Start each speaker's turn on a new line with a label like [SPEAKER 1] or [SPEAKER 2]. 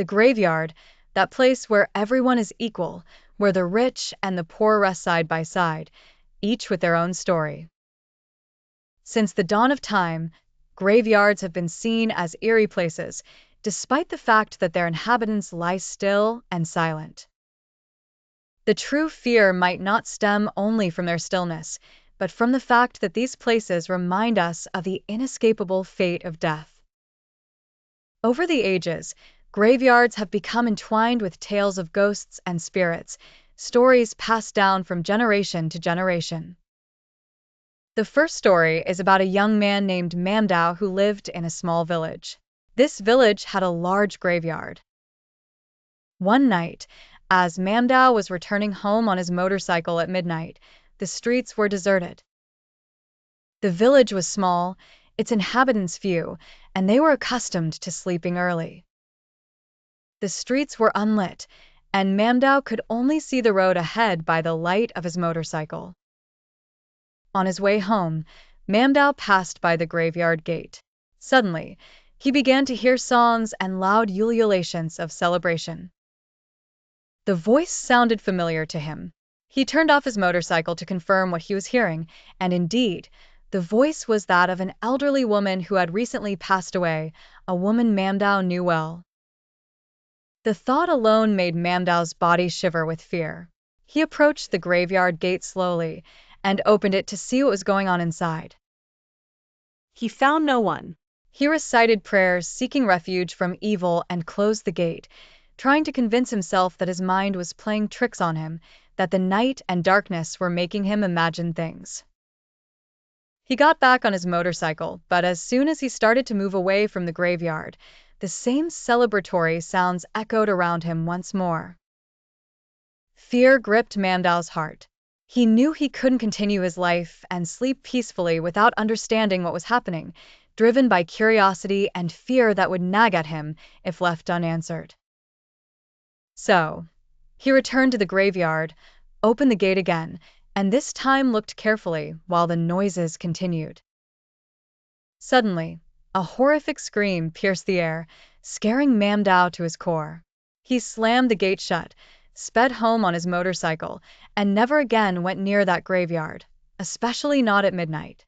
[SPEAKER 1] The graveyard, that place where everyone is equal, where the rich and the poor rest side by side, each with their own story. Since the dawn of time, graveyards have been seen as eerie places, despite the fact that their inhabitants lie still and silent. The true fear might not stem only from their stillness, but from the fact that these places remind us of the inescapable fate of death. Over the ages, graveyards have become entwined with tales of ghosts and spirits, stories passed down from generation to generation. The first story is about a young man named Mamdouh who lived in a small village. This village had a large graveyard. One night, as Mamdouh was returning home on his motorcycle at midnight, the streets were deserted. The village was small, its inhabitants few, and they were accustomed to sleeping early. The streets were unlit, and Mamdouh could only see the road ahead by the light of his motorcycle. On his way home, Mamdouh passed by the graveyard gate. Suddenly, he began to hear songs and loud ululations of celebration. The voice sounded familiar to him. He turned off his motorcycle to confirm what he was hearing, and indeed, the voice was that of an elderly woman who had recently passed away, a woman Mamdouh knew well. The thought alone made Mamdouh's body shiver with fear. He approached the graveyard gate slowly and opened it to see what was going on inside. He found no one. He recited prayers seeking refuge from evil and closed the gate, trying to convince himself that his mind was playing tricks on him, that the night and darkness were making him imagine things. He got back on his motorcycle, but as soon as he started to move away from the graveyard, the same celebratory sounds echoed around him once more. Fear gripped Mamdouh's heart. He knew he couldn't continue his life and sleep peacefully without understanding what was happening, driven by curiosity and fear that would nag at him if left unanswered. So, he returned to the graveyard, opened the gate again, and this time looked carefully while the noises continued. Suddenly, a horrific scream pierced the air, scaring Mamdouh to his core. He slammed the gate shut, sped home on his motorcycle, and never again went near that graveyard, especially not at midnight.